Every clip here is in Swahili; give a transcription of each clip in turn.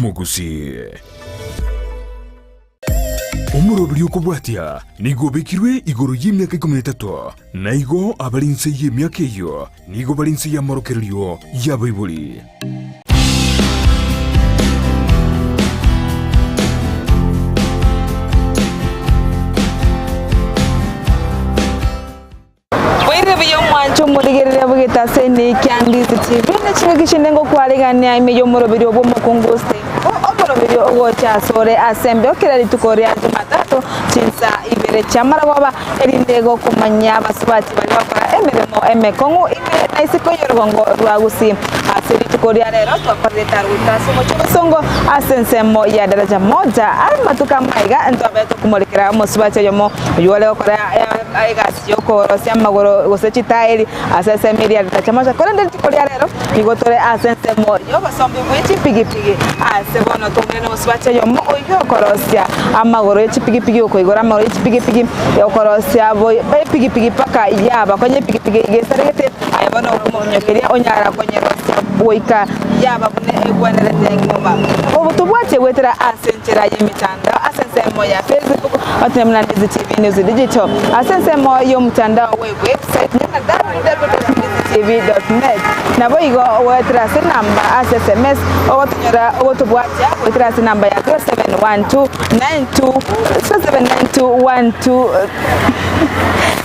omugusi omurobiri okobwatia nigo bekirwe igoro y'emyaka 13 na igo abarinse y'emyaka eyo nigo barinse y'amorokererio y'abaibuli. Chumuligerera bugita sene kyandizi TV n'ekibigishinde ngo kwareganya imeyo murobiri obumukunguste omurobiri ogocha sore asembe okirari tukore Jumatatu chinsa ibere chamara goba erindego kumanya basubati bali bakora emirimo emekongu ime naisiko yorgongo rwagusi asiri tukore rero twapareta rwitaso muchosongo asensemo ya daraja moja amatuka maiga ntobeto kumurikira musubati yomo yole okora aigasyo korosia magoro gosechi tairi asese media tachamacha korende tukoria rero igotore asense moyo basombe mwichi pigipigi asebono tumene musbache yo mo yo korosia amagoro y'ipigipigi uko igora amagoro y'ipigipigi yo korosia boy pigipigi paka yaba kwenye pigipigi gesarete ayabona umunyokeria onyara kwenye rosia boyka yaba bune egwanere ngoma obo tubwache wetera asenchera yemitanda asense moya Facebook atemna ndizi TV news digital asense moyo mtandao website na www.tv.net nabo igo wetera namba SMS otunyora otubwacha wetera namba ya 071292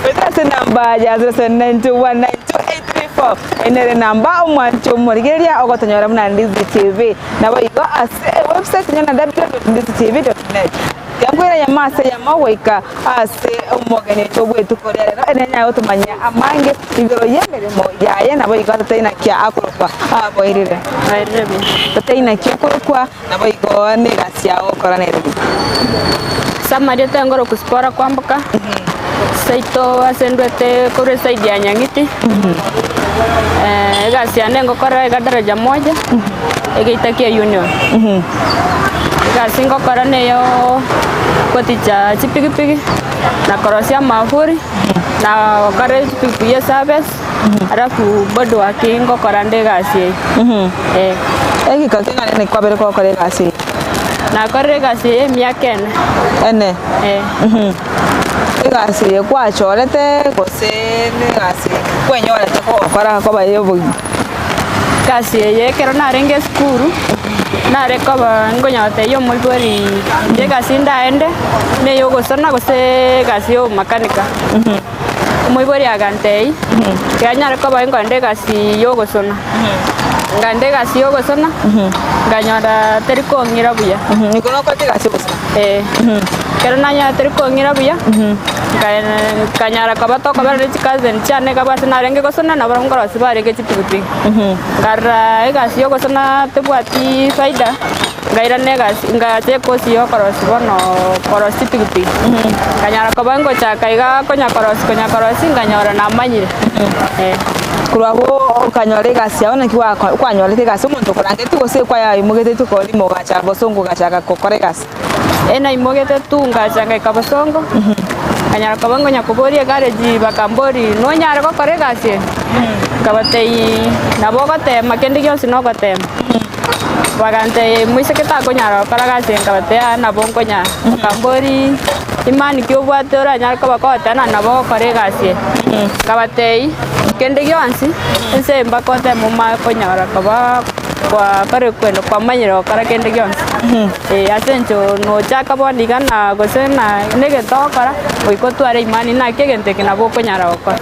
wetera namba ya 0792192834 enere namba omwancho murigeria ogotonyora mnandizi TV nabo igo website nyana www.tv.net yangwira yamase yamaweka ase umogene chobwe tukorera rero enenya otumanya amange igoro yemeremo yaye nabo igata taina kya akorokwa aboirire taina kya akorokwa nabo igo negasia okoranere samaria tengoro kuspora kwambuka saito asendwete kore saidi ya Nyang'iti gasia nengo kora daraja moja egeitakia union gasingo kora neyo koticha chipigipigi na korosia mahuri na kare chipigipigi service alafu bado wakingo kora ndegasi egi kakingane ne kwabere ko kore gasi na kore gasi miaka ene gasi kwa chorete gose gasi kwenyora ko kora ko bayo kasi yekero narenge skuru narekoba ngonyote yo mulbori nje kasi ndaende ne yo gosona gose kasi yo makanika mulbori agantei kanyare koba ngonde kasi yo gosona ngande kasi yo gosona nganyora teriko ngira buya nikono ko kasi gosona kero nanya teriko ngira buya kanyara kabato kabare chikazen chane kabase narenge gosona na barongoro sibarenge chipipipigi gara egasi yo gosona tebwati faida gaira negasi ngache kosi yo korosi bono korosi pigipigi kanyara kabango chaka iga konya korosi nganyora na manyire kurabo kanyore gasi abona kiwa kwanyore tegasi umuntu kurange tugose kwa yayi mugete tukoli mogacha bosongo gachaka kokore gasi ena imogete tunga changa kabasongo kanyara kabango nyakoborie gareji bakambori no nyara ko kore gasi kabatei nabogote makende gyose no gote bagante mwiseketa ko nyara kora gasi kabatea nabongo nya kambori imani kyobwate ora nyara ko bakota na nabo kore gasi kabatei kende gyonsi ense mbakote muma ko nyara kaba kwa kare kwendo kwa manyiro kara kende gyonsi asencho no chaka boniga na gosena nege tokara oikotware imani na kegente kina boko nyara okora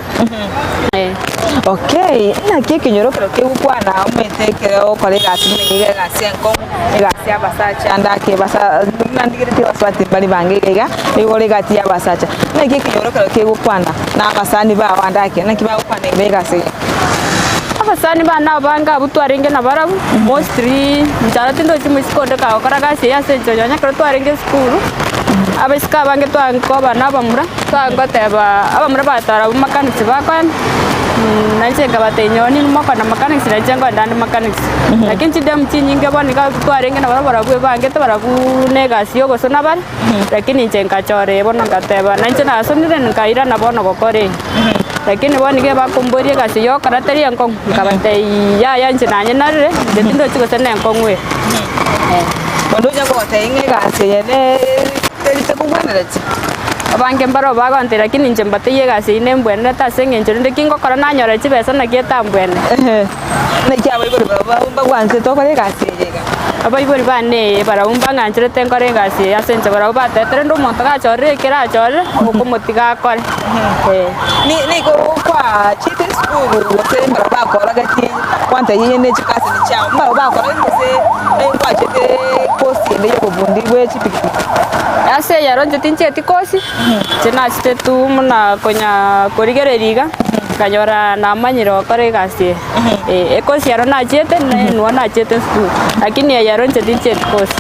okay na keke nyoro kero ke ukwana umete kero kore gasi nige gasi enko gasi abasacha ndake basa nandigire ti baswati bali bangega igore gati abasacha na keke nyoro kero ke ukwana na basani ba wandake na kiba ukwana ibegasi abasani bana banga butwarenge na barabu mostly njara tindo chimusikondo ka okaragasi yasencho nyonya kero twarenge school abesika bange twanko bana bamura twangoteba abamura batara bumakanisi bakwan nanjenga batenyoni moko na mechanics nanjenga ndandi mechanics lakini chidem chinyinge boni ka twarenge na barabu bange to barabu negasi yogo sona bari lakini njenga chore bono ngateba nanjena sonire nkaira na bono gokore lakini boni ge bakomborie kasi yo karateri enko kabate ya njena nyenare ndetindo chiko tene enko ngwe ondonya ko tainge gase yene telite kubwaneletse abange mbaro bagonte lakini nje mbatiye gase ine mbwene ta senge nje ndi kingo kora nanyora chibesa na kieta mbwene ne kyabo ibori baba gwanze to kore gase yega abaibori bane bara umbanga nje tenkore gase asenje bara batetere ndo monto ga chore kira chore mukumutiga kore ni ko kwa chite school wote mbara bakora gati kwanta yene chikase ni chao mbara bakora ndose kwa chite kosi ndi yobundi bwe chipiki ase yaronje tinche tikosi chena chite tu muna konya korigereriga kanyora na manyiro kore gasi ekosi yarona chete nuona chete school lakini yaronje tinche tikosi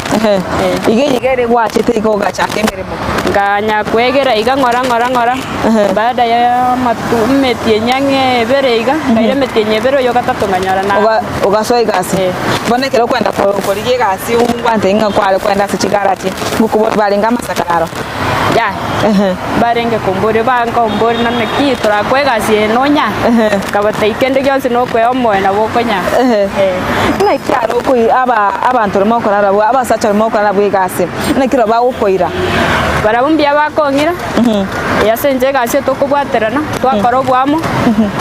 igere kwa chite iko gacha kemeremo nganya kwegera iga ngora baada ya matumetie nyange bereiga ngaire metie bero yo gatatu nganyara na ugasoi gasi bonekero kwenda korige gasi ungwante inga kwale kwenda sichigarati ngukubo balinga masakararo ya barenge kumburi banko mburi nane kitura kwegasi nonya kabate ikende gyose no kweomo na bokonya na kyaro ko abantu rimo korara abasacha rimo korara bwegasi na kiro bagukoira barabumbia bakongira yasenje gase tukubwaterana twakorobwamo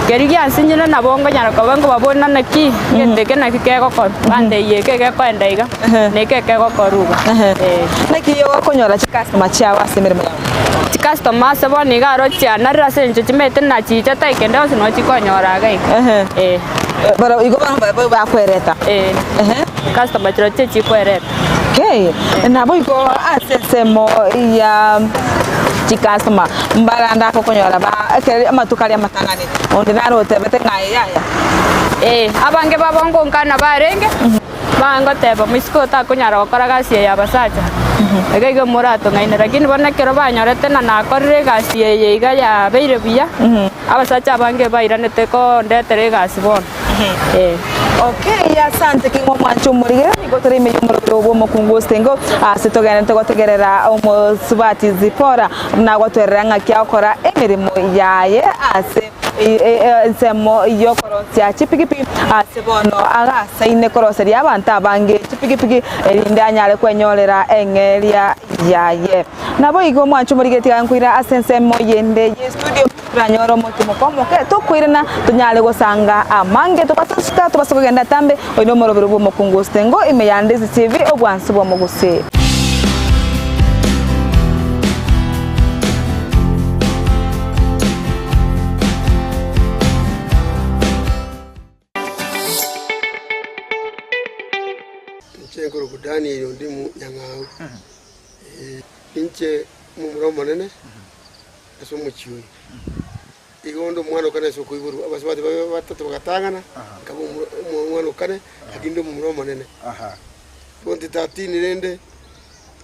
kerigia nsinyina na bongo nyara kabango babona naki ndeke na kikego ko bande yeke ke kwendaiga nekeke go koruga naki yo konyora customer chawa semeremo customer sabo ni garo chana rasenje chimete na chicha taikenda osino chikonyora gai bara igo ba kwereta customer chiroche chikwereta okay na boiko asesemo ya chikasma mbaranda ko konyora ba akere amatukali amatangani onde narote betengaye yaya abange babongo nkana barenge bango teba misko ta kunyara gukora gasi ya basacha egege murato ngaine lakini bonekero banyorete na nakorire gasi ye iga ya beire buya abasacha bange bairanete ko ndetere gasi bon okay asante kingo mwancho murigera niko tore meyo muriro bo mukungu stengo asitogana tegerera umusubati zipora nagotwerera ngakyakora emirimo yaye ase semo yokorosia chipikipi asebono aga saine koroseri abantu abange chipikipi erindanyale kwenyorera engeria yaye nabo igo mwancho murigeti kankwira asensemo yende ye studio ranyoro mutimo komo ke tukwirana tunyale gosanga amange tupasasuka tubasokogenda tambe oino morobero bo mukungu stengo imeyandezi TV obwansi bo muguse Chengoro kudani ndimu nyangau pinche mumromo nene aso muchiwe igondo mwana kana so kuiburu abasabati batatu bagatangana kabo mwana kane akindo mumromo nene ponti 13 rende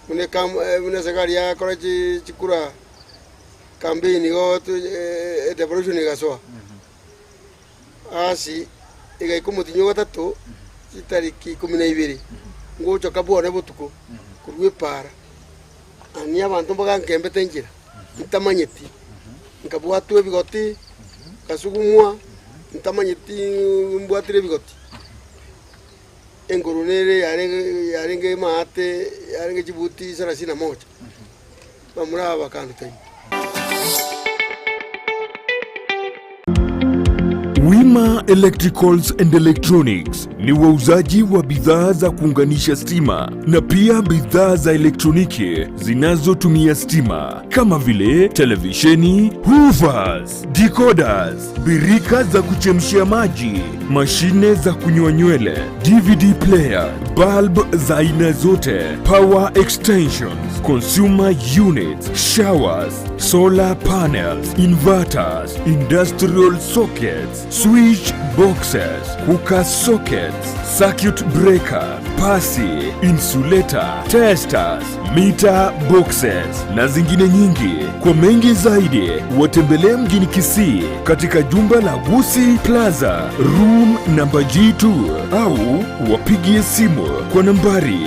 mune kam mune sagari ya korachi chikura campaign go devolution gasoa asi igai kumutinyo gatatu tariki 12 ngocho kabone butuko kurwe para ani abantu mbagangembe tengira ntamanyeti nkabwatwe bigoti kasugumwa ntamanyeti mbwatire bigoti engorunere yarenge mate yarenge Djibouti 31 bamuraba kandi tenyi Wima Electricals and Electronics ni wauzaji wa bidhaa za kuunganisha stima na pia bidhaa za elektroniki zinazotumia stima kama vile televisheni, hoovers, decoders, birika za kuchemshia maji, mashine za kunyoa nywele, DVD player, bulb za aina zote, power extensions, consumer units, showers, solar panels, inverters, industrial sockets, switch boxes, cooker sockets, circuit breaker, pasi, insulator, testers, meter boxes na zingine nyingi. Kwa mengi zaidi, watembelee mjini Kisii katika jumba la Gusii Plaza room namba G2 au wapigie simu kwa nambari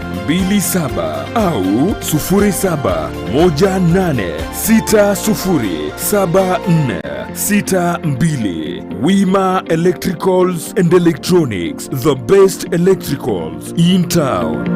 0715009827 au 07186074. 0762. Wima Electricals and Electronics, the best electricals in town.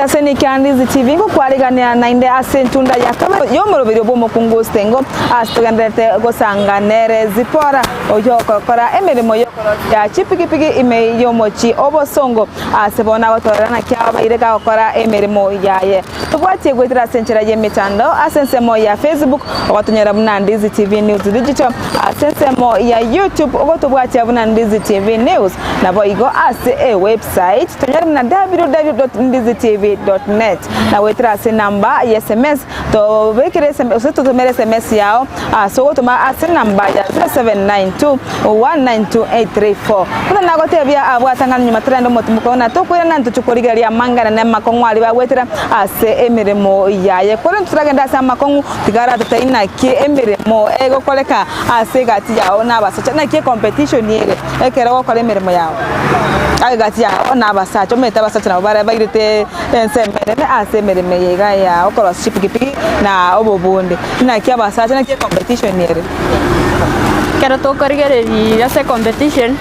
Seni Candies TV ngo kwaligania na inde asentunda yakaba yo murobiri bwo mukungu stengo astugendete gosanganere zipora oyo kokora emirimo yo ya chipikipiki ime yo mochi obosongo asebona gotorana kyaba irega gukora emirimo yaye tubwatie gwitira senchera ye mitando asensemo ya Facebook ogotonyera Bunandizi TV News Digital asensemo ya YouTube ogotubwatie Bunandizi TV News nabo igo ase a website tonyera na www.ndizitv.net na wetira ase namba ya SMS to bekire SMS to tumere SMS yao so tuma ase namba ya 0792192834 kuna nagotebia abwatangana nyuma trendo mutumuko to kwira nantu chukurigaria mangana na makongwali ba wetira ase emirimo yaye kore turagenda ase makongu tigara tutaina ki emirimo ego koleka ase gati yao na basacha na ki competition yere ekera gokora emirimo yao agati yao na basacha meta basacha na bara bagirite ensemble ase emirimo yega ya okora chipikipiki na obobonde na ki basacha na ki competition yere kero to korigereri ase competition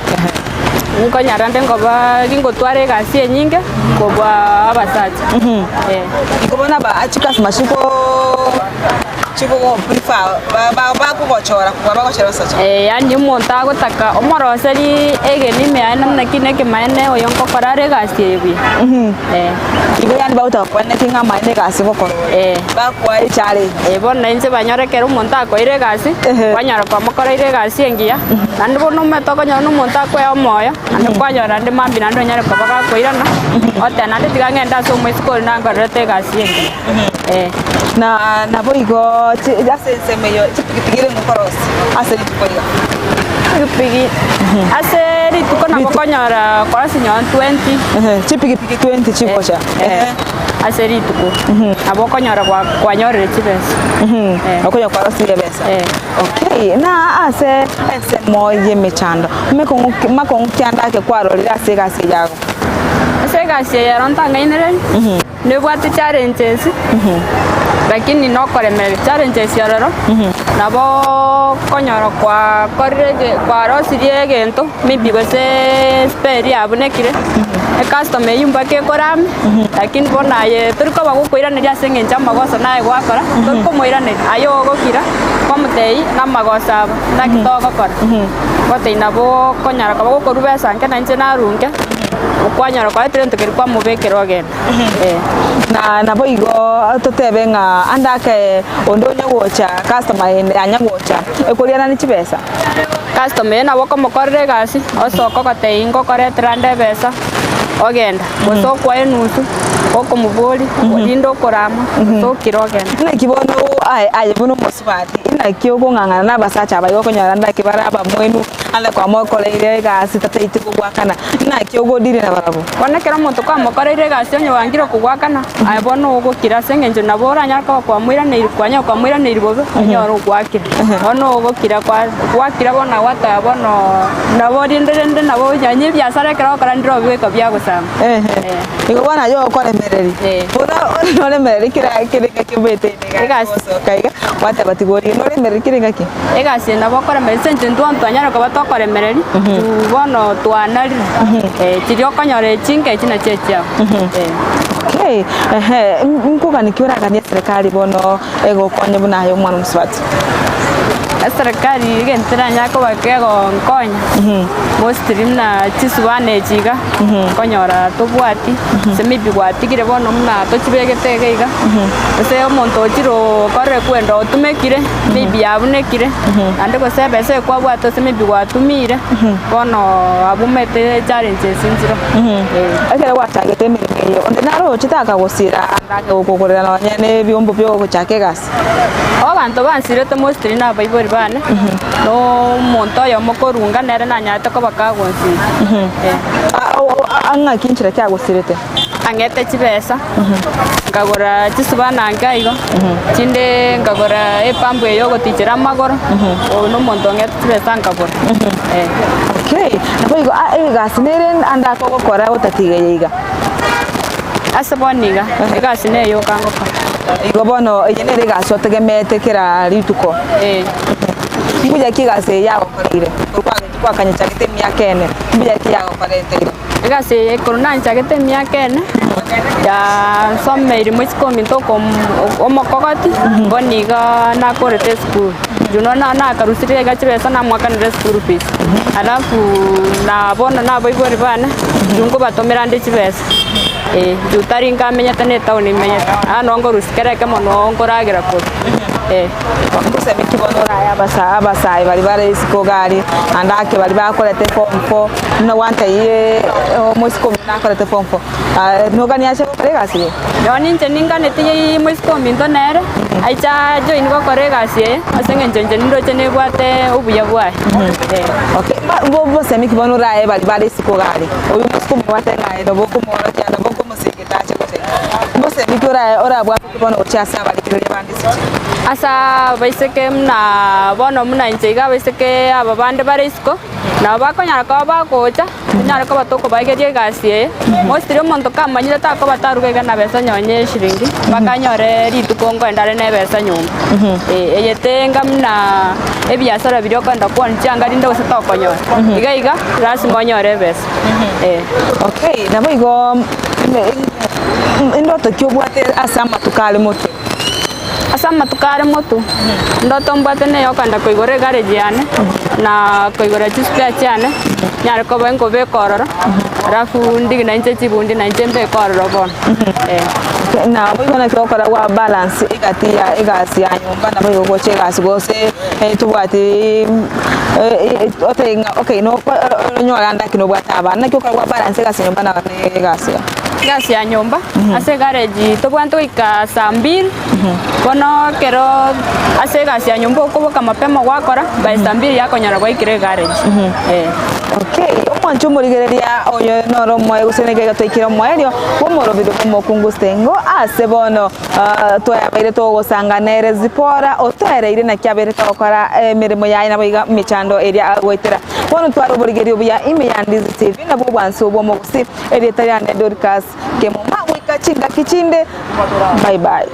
nko nyarande ngoba ngotware gasi nyinge ngoba abasacha ngobona ba achikas mashiko chiko prefer ba kugochora kuba bagochora sacha yani umuntu agotaka omoroseri egeni meana nakineke maene oyonko korare gasi yebi ibo yani ba utakwane kinga maene gasi gokoro ba kwa ichare bona inze banyorekera umuntu akoire gasi banyara kwa mukora ire gasi engia nandi bono metoko nyono umuntu akwe omoyo andi kwanyora ndi mambi nandi nyare kwa baka koirana ota nandi tigangenda so mwesikori nangorete gasi engia na boigo ase meyo chipikipiki ngokoros ase litukoiga chipikipiki ase lituko na bokonyora kwa sinyo 20 chipikipiki 20 chikocha ase lituko abokonyora kwa nyorere chipesa okonya kwa rosi besa okay na ase moye mechando makongu kyanda ke kwarorira ase gasi yago ase gasi ya ronta ngainere ne bwate challenges lakini no koremere challenges yararo nabo konyoro kwa korege kwa rosirie gento maybe gose spare abunekire e customer yumba ke koram lakini bona ye turiko bagukoirane rya senge njamba goso nae gwakora turiko moirane ayo gokira komutei namagosa nakitogo kora gote nabo konyara kwa bagukorubesa nke na nje narunge ukwanyara kwa trento kirikwa mubekero again na boigo totebe nga andake ondonye gocha customer anyagocha ekoriana ni chibesa customer na wako mokorre gasi osoko kote ingo kore trande besa ogenda boso kwa enusu oko muboli lindo korama so kirogenda na kibono ai bono mosfati ina kiogo ngangana na basacha abayo konyara ndake baraba mwenu ala kwa mokole ile gasi tateite kugwakana na kiogo dire na barabo wana kera muntu kwa mokole ile gasi onye wangiro kugwakana ai bono ugo kirase ngenje na bora nyaka kwa mwira ne kwanya kwa mwira ne ribobe nyoro gwakira ono ugo kira kwa gwakira bona wata bono na bodi ndende na bo nyanye byasara kera kora ndiro bweka byagusama igo bana yo kore mereri bona no le mereri kira kibete ne gasi kaiga wata batigori no le mereri kira ngaki egasi na bokora mesenje ndonto anyara kwa tokore mereri tubono twanari tirio konyore chinge china chechia nkuga nikiora kanya serikali bono ego konye buna yo mwana mswati serikali gentera nyako bakego nkonya mostrim na chiswane chiga konyora tobwati semibi gwatigire bono mna tochibegete iga ose omonto chiro kore kwenda otumekire maybe abunekire ande ko sebese kwa bwato semibi gwatumire bono abumete challenges injiro akere watagete mirimo onde naro chitaka gosira andake gukorera nanye ne byombo byo guchake gas abantu bansire to mostri na baibori bane no monto yo mokorunga nere nanyate ko bakagonsi anga kinchira kya gusirete angete chibesa ngagora chisubana ngaigo chinde ngagora epambu yo gotichira magoro no monto ngete chibesa ngagora okay naboigo gasinere anda ko gukora utatiga asaboniga gasine yo kangoka igo bono yenere gasotegemete kira rituko mbuja kigase yago korire kwa kanyicha gite miakene mbuja kiyago korete gase korona nchagete miakene ya sommeiri mwikomi ntoko omokogoti boniga na korete school juno na karusire gachibesa na mwaka ni school fees alafu na bono na boigori bana jungo batomera ndi chibesa jutari ngamenya tane town menyeta anongo rusikereke mono ngoragira ko bakuse mikibonora ya abasai bari bare isikogari andake bari bakorete form 4 no wanta ye musiko nakorete form 4 no gani acha koregasi yoni nje ningane tiye musiko mindo nere aicha join ko koregasi asenge nje ndo chene bwate ubuya bwaye okay bo se mikibonora ya bari bare isikogari oyu musiko mwate ngai no boko mora cyane boko musikitache ko se bo se mikora ora bwa kibono ochasa bari kire bandisi asa baiseke mna bono mna injega baiseke ababande barisiko na bakonyara ko bakocha nyara ko batoko bageje gasie mostire monto kamanyira ta ko batarugega na besa nyonye shiringi bakanyore ritukongo endare ne besa nyumba eyetenga mna ebiasara biryo kwenda kwanchanga rinde gusatokonyora iga rasimo nyore besa okay nabo igo ndoto kyobwate asama tukale moto asama tukare moto ndoto mbate ne yokanda koigore garage yane na koigora chispia cyane nyare ko bengo be kororo arafu ndigi na nche chibundi na nche mbe kororo bon na boigona kyokora wa balance igasi ya nyumba na boigo goche gasi gose tubwati okay no nyora ndaki no bwata abana kyokora wa balance gasi nyumba na gasi ya nyumba ase garage tobwanto ika sambiri kono kero ase gasi ya nyumba ukoboka mapema gwakora by sambiri yakonyara gwaikire garage okay omancho murigereria oyo noro moye gusenege gatoikira moyerio bomoro bido mokungustengo ase bono toyabaire togosanganere zipora otereire na kyabere tokora emirimo yayi nabo iga michando eria gwetera bono twaro burigerio bya Imyandizi TV nabo bwanso bomo gusi eria tariane Dorcas kemo magwika chinga kichinde bye bye.